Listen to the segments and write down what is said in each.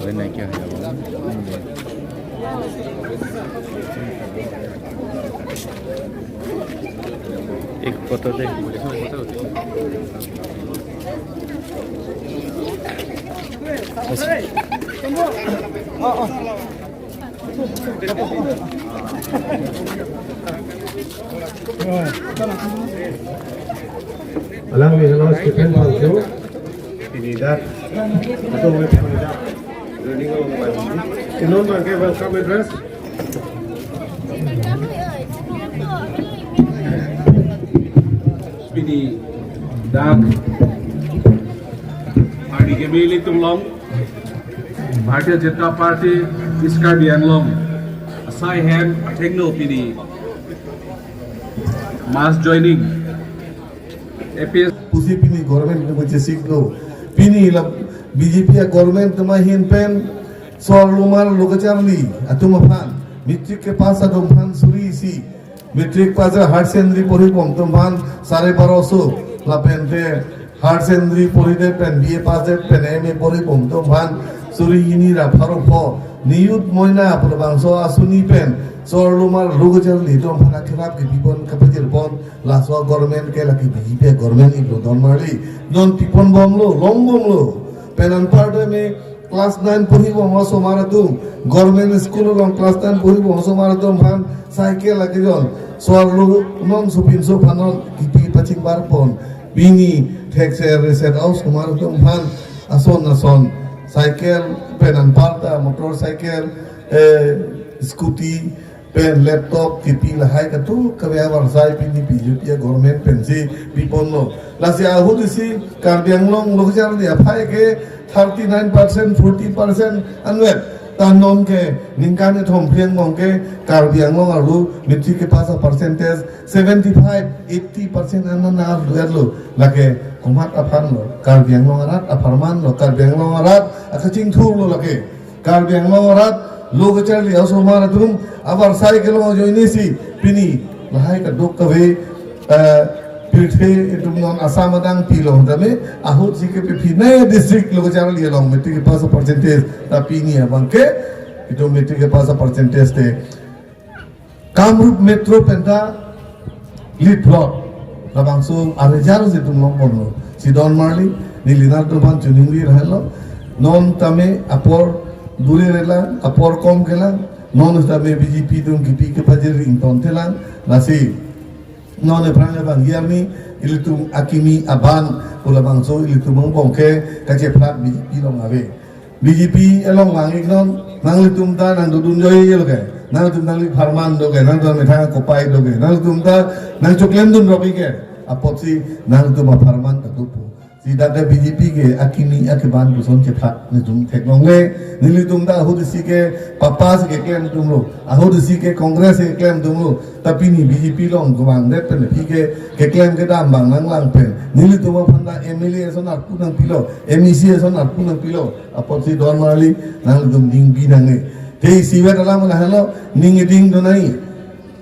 Bên này kia एक photo दे Alang Villanos Stephen Falso, Trinidad, atau Trinidad, Rodrigo Bandi. Inon bangke welcome address. Speedy Dak Party के मिली तुम लोग Bharatiya Janata party इसका दियांगलों asai hand techno pidi mass joining APS Pusi pini government ni macam siklo pini lah BJP ya government tu mah hin pen soal rumah lokacarli atau mapan mitrik ke pas ada mapan suri isi mitrik pas ada hard sendiri pori pom tu mapan 1250 lah pen te hard sendiri pori de pen BA pas de pen MA pori pom tu mapan suri ini lah farok po niut moina pura bangso asuni pen soal rumah lokacarli tu mapan akhirap ke pipon kapajil pon lah soal government ke lagi BJP government itu don mari don pipon bom lo long bom lo penan parde me class 9 puri bom so maratum government school long class 9 puri bom so maratum han cycle lagi jon soal lo non supin so panon kipi pacing barpon bini tax reset house maratum han ason cycle penan parta motorcycle scooty pen laptop kipi lahai katu kabya warsai pini BJP government pensi pipon lo lasi ahu disi karbiang long lokjar dia phai ke 39% 40% anwet tanon ke ningkane thom pheng mong ke karbiang long aru mitri ke pasa percentage 75-80% anana lo lage komat aphan lo karbiang long arat aparman lo karbiang long arat akaching thur lo lage karbiang long arat lokacar li aso mara tum abar cycle mo joini si pini lahai ka dok ka ve pilthe itum non asamadang pilong tame ahut si ke pine district lokacar li long metric ke pas percentage ta pini abang ke itu metric ke pas percentage te Kamrup metro penta lead plot labang so arejaro si tum long bono si don marli ni Leonardo Van Chuningri rahlo non tame apor दूरे रेला अपोर कम केला non उस्ता में BJP तुम किपी के पजर ringtone तेला नसी non एप्रांग बांग यामी इल तुम अकीमी अबान उला बांगसो इल तुम बंके कचे फ्लैट BJP लोग आवे BJP एलोंग मांगिक नॉन नांगली तुम ता नांग दुदुन जोई ये लोगे नांग तुम नांगली फरमान दोगे नांग तुम मिठाई कोपाई दोगे नांग तुम ता नांग चोकलेम दुन रोबी के अपोसी नांग तुम फरमान तदुपो si dada BJP ke akini akiban buson ke phat ne tum teknongle nili tum da ahu disi ke papas ke claim tum lo ahu disi ke congress ke claim tum lo tapi ni BJP long gowang net pen pi ke claim ke dam bang lang pen nili tum phanda MLA sonar punang pilo MEC sonar punang pilo apot si don mali nang tum ding bi nang ne te si wet alam la halo ning ding do nai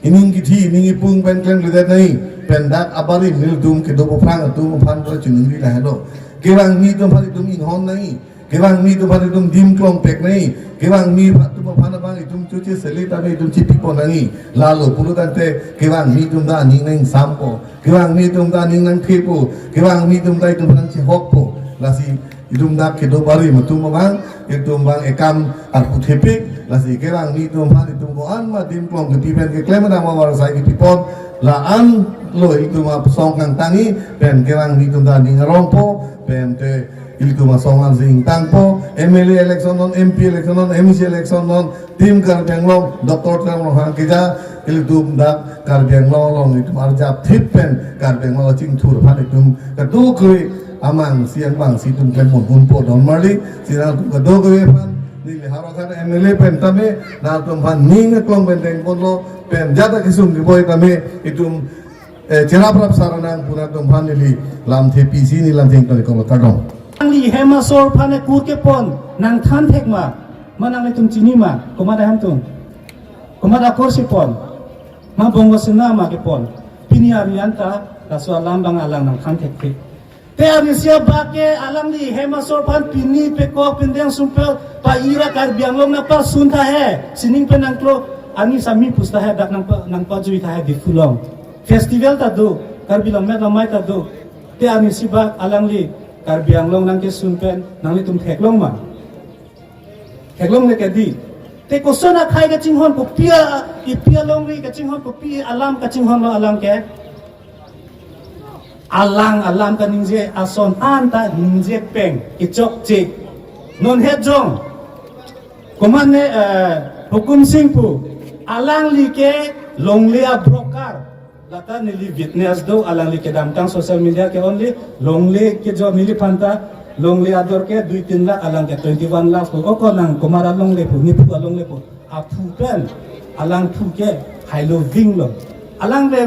ining ki thi ning pung pen claim le nai pendak abari nil tum ke do prang tum phan do chunung ri la halo kewang mi tum phali tum in hon nai kewang mi tum phali tum dim klong pek nai kewang mi tum phan bang tum chuchi seli ta me tum chipi po nai lalo pulu tante kewang mi tum da ning nang sampo kewang mi tum da ning nang thepo kewang mi tum dai tum nang chi hok po lasi idum dak ke do bari matum bang itum bang ekam arpu thepik lasi kewang mi tum phali tum ko an ma dim klong ke pipen ke klem da ma war sai ke pipon la an lo itu ma song kang tangi pen kerang ni tum dan ning rompo pen te itu ma song an sing tangpo MLA election non MP election non MC election non tim kar benglong doktor tang lo hang keja itu dak kar benglong long itu marjap thip pen kar benglong ching thur phan itu ka du koi amang siang bang si tum ken mon hun po don mali sira ka do koi phan ni le haro khan MLA pen tame na tum phan ning klong pen teng pon lo pen jata kisum ki boy tame itum cerap rap saranang puna tum phan ni lam the PC ni lam thing kali kong tagong li hema sor phane kur ke pon nang than thek ma manang le tum chini ma komada ham tum komada korsi pon ma bongo sena ma ke pon pini arianta rasu alam bang alang nang than thek thek te arisia ba ke alang li hema sor phan pini pe ko pendeng sumpe pa ira kar bianglong na pa sunta he sining pe nang klo ani sami pusta he dak nang pa jui tha he difulong festival ta do kar bilang me la mai ta do te arisia ba alang li kar bianglong nang ke sumpen nang li tum theklong ma theklong le ke di te ko sona khai ka chinghon ko pia long ri ka chinghon ko pi alam ka chinghon lo alam ke alang ka ningje ason anta ningje peng ichok chik non het jong komane hukum singpu alang li ke longlia broker lata nili witness do alang li ke damtang social media ke only longli ke jo mili phanta longli ador ke 2-3 lakh alang ke 21 lakh ko nang komara longli pu ni pu longli pu apu pen alang pu ke hailo wing lo alang le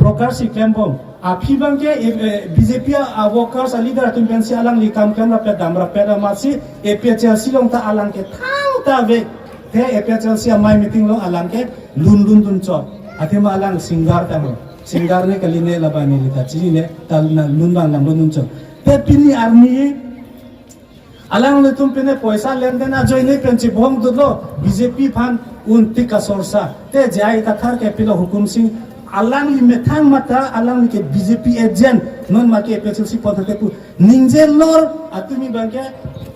broker si kempom api bang ke BJP workers leader tum pensi alang li kam ra pe dam ra pe ra masi APHL long ta alang ke thang ta ve te APHL mai meeting lo alang ke lun dun chot athema alang singar ne kaline labani lita chini ne tal na lun bang nang lun chot te pini army alang le tum pene paisa len den a join ne penchi bhong du lo BJP phan unti ka sorsa te jai ta thar ke pilo hukum sing alang li methang mata alang li ke BJP agent non ma ke APHL pothate pu ningje lor atumi bangke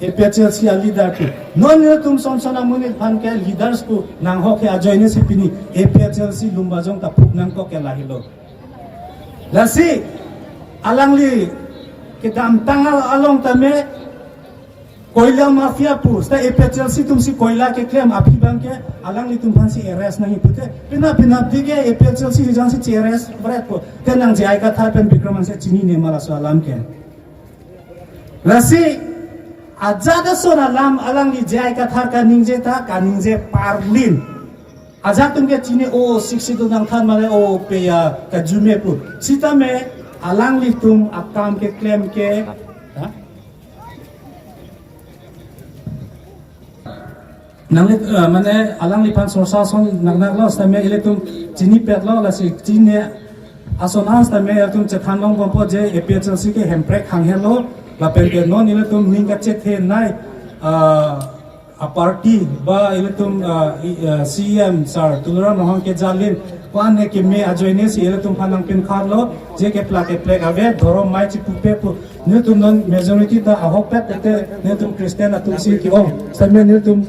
APHL leader pu non ne tum sonsona mune phan ke leaders pu nang ho ke a join ne pini APHL lumbajong ta phuk nang ko ke lahilo lasi alang li ke dam tangal along tame koila mafia pu sta APHL tum si koila ke claim api bang ke alang li tum phan si arrest nahi pute pina dige APHL hijang si arrest brat pu tenang jai ka tha pen bikram se chini ne mala so alam ke lasi ajada so alang li jai ka tha ka ningje ta ka ningje parlin ajak tum ke chini o 60 nang than male o pe ya ka jume pu sita me alang li tum akam ke claim ke nang mane alang li pan sorsa son nang lo sta me ile tum chini pet lo la si chini asonas ta me tum chethan long pompo je APHL ke hemprek hang hello la pen ke non ile tum ninga che the nai a party ba ile tum CM sir tulura mohon ke jalin kwan ne ke me ajoine si ile tum phanang pin kharlo je ke plak ave dhoro mai chi pupe pu ne tum non majority ta ahok pet te ne tum christian atum si ki om samme ne tum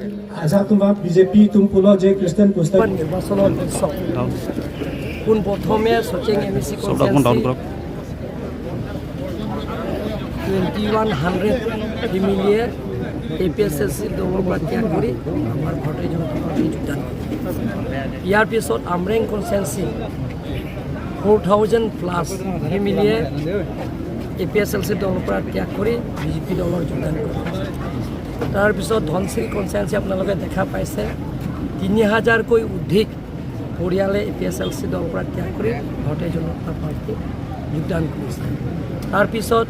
আজা তোমাক BJP তুম পুলো যে খ্রিস্টান পুস্তক নির্বাচনের উৎসৱ কোন প্ৰথমে সচিং এমএসি কনফাৰেন্স 2100 ফেমিলিয়ে APSLC দলৰ পৰা ত্যাগ কৰি আমাৰ ভাৰতীয় জনতা পাৰ্টি যোগদান ইয়াৰ পিছত আমৰেং কনষ্টিটুৱেন্সি 4000 প্লাছ ফেমিলিয়ে APSLC দলৰ পৰা ত্যাগ কৰি বিজেপি দলৰ যোগদান কৰে তাৰ পিছত ধনশ্ৰী কনষ্টিটুৱেন্সি আপোনালোকে দেখা পাইছে 3000কৈ অধিক পৰিয়ালে APSLC দলৰ পৰা ত্যাগ কৰি ভাৰতীয় জনতা পাৰ্টি যোগদান কৰিছে তাৰ পিছত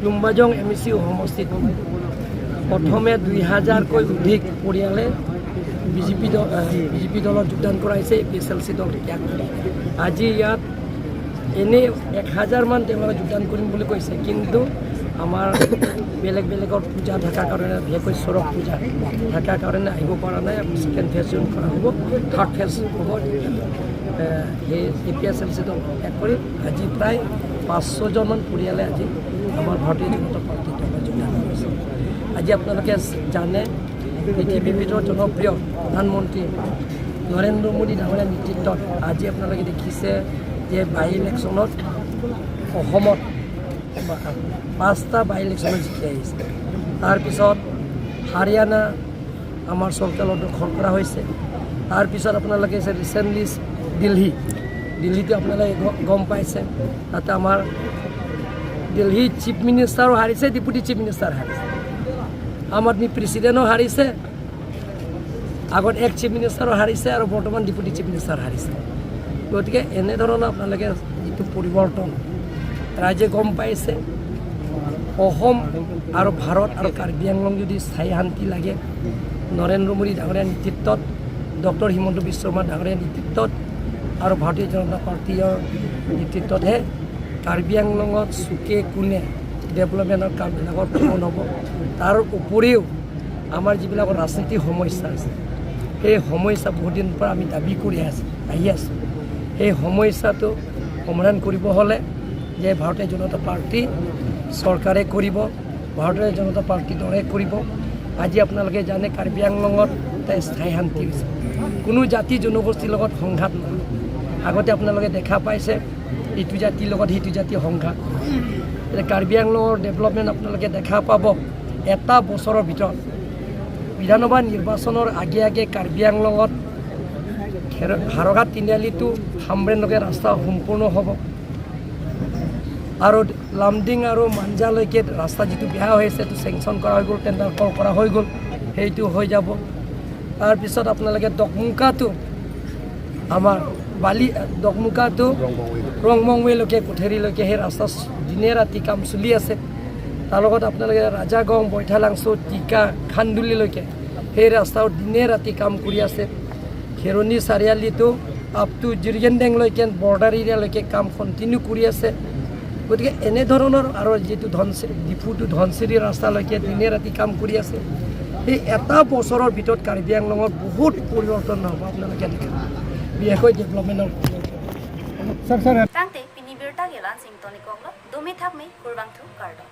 লুম্বাজং এমএসি সমষ্টিত প্ৰথমে 2000কৈ অধিক পৰিয়ালে বিজেপি দলত যোগদান কৰাইছে APSLC দল ত্যাগ কৰি আজি ইয়াত এনে 1000 মান তেওঁলোকে যোগদান কৰিম বুলি কৈছে কিন্তু আমাৰ বেলেগৰ পূজা থাকাৰ কাৰণে বিশেষকৈ চৰক পূজা থাকাৰ কাৰণে আহিব পৰা নাই সেকেণ্ড ফেজ কৰা হ'ব থাৰ্ড ফেজ হ'ব সেই APSLC দল ত্যাগ কৰি আজি প্ৰায় 500জন মান পৰিয়ালে আজি আমাৰ ভাৰতীয় জনতা পাৰ্টি দলত যোগদান কৰিছে আজি আপোনালোকে জানে পৃথিৱীৰ ভিতৰত জনপ্ৰিয় প্ৰধানমন্ত্ৰী নৰেন্দ্ৰ মোদী ডাঙৰীয়াৰ নেতৃত্বত আজি আপোনালোকে দেখিছে যে বাই ইলেকশ্যনত অসমত 5টা বাই ইলেকশ্যনত জিকি আহিছে তাৰপিছত হাৰিয়ানা আমাৰ চৰকাৰৰ দখল কৰা হৈছে তাৰপিছত আপোনালোকে ৰিচেণ্টলি দিল্লীতে আপোনালোকে গম পাইছে তাতে আমাৰ দিল্লী চিফ মিনিষ্টাৰো হাৰিছে ডেপুটি চিফ মিনিষ্টাৰ হাৰিছে আম আদমি প্ৰেচিডেণ্টো হাৰিছে, আগত এক চিফ মিনিষ্টাৰো হাৰিছে আৰু বৰ্তমান ডেপুটি চিফ মিনিষ্টাৰ হাৰিছে। গতিকে এনেধৰণৰ আপোনালোকে যিটো পৰিৱৰ্তন ৰাইজে গম পাইছে, অসম আৰু ভাৰত আৰু কাৰ্বি আংলং যদি স্থায়ী শান্তি লাগে, নৰেন্দ্ৰ মোদী ডাঙৰীয়াৰ নেতৃত্বত, ডক্টৰ হিমন্ত বিশ্ব শৰ্মা ডাঙৰীয়াৰ নেতৃত্বত আৰু ভাৰতীয় জনতা পাৰ্টীৰ নেতৃত্বতহে কাৰ্বি আংলঙত চুকে কোণে ডেভেলপমেণ্টৰ কামবিলাকৰ পূৰণ হ'ব। তাৰ উপৰিও আমাৰ যিবিলাক ৰাজনীতিৰ সমস্যা আছে, সেই সমস্যা বহুদিনৰ পৰা আমি দাবী কৰি আহি আছোঁ। সেই সমস্যাটো সমাধান কৰিব হ'লে যে ভাৰতীয় জনতা পাৰ্টী চৰকাৰে কৰিব, ভাৰতীয় জনতা পাৰ্টী দলে কৰিব। আজি আপোনালোকে জানে কাৰ্বি আংলঙত এটা স্থায়ী শান্তি হৈছে, কোনো জাতি জনগোষ্ঠীৰ লগত সংঘাত নহয়। আগতে আপোনালোকে দেখা পাইছে ইটো জাতিৰ লগত সিটো জাতিৰ সংঘাত। এতিয়া কাৰ্বি আংলঙৰ ডেভেলপমেণ্ট আপোনালোকে দেখা পাব এটা বছৰৰ ভিতৰত। বিধানসভা নিৰ্বাচনৰ আগে আগে কাৰ্বি আংলঙত হাৰঘাট তিনিআলিটো খামৰেনলৈকে ৰাস্তা সম্পূৰ্ণ হ'ব আৰু লামডিং আৰু মাঞ্জালৈকে ৰাস্তা যিটো বেয়া হৈ আছে সেইটো চেংচন কৰা হৈ গ'ল, টেণ্ডাৰ কল কৰা হৈ গ'ল, সেইটো হৈ যাব। তাৰপিছত আপোনালোকে দকমুকাটো আমাৰ দকমুকাটো ৰংমংৱেলৈকে কোঠেৰিলৈকে সেই ৰাস্তা দিনে ৰাতি কাম চলি আছে। তাৰ লগত আপোনালোকে ৰাজাগং, বৈঠালাংচু, টিকা, খান্দুলিলৈকে সেই ৰাস্তাও দিনে ৰাতি কাম কৰি আছে। খেৰণি চাৰিআলিটো আপ টু জিৰিগেনডেংলৈকে বৰ্ডাৰ এৰিয়ালৈকে কাম কণ্টিনিউ কৰি আছে। গতিকে এনেধৰণৰ আৰু যিটো ডিফু টু ধনচিৰি ৰাস্তালৈকে দিনে ৰাতি কাম কৰি আছে। সেই এটা বছৰৰ ভিতৰত কাৰ্বি আংলঙত বহুত পৰিৱৰ্তন হ'ব আপোনালোকে দেখা, বিশেষকৈ ডেভেলপমেণ্টৰ। Kante pinibirta gelan singtoni konglo, dumi thakme kurbang thu kardo.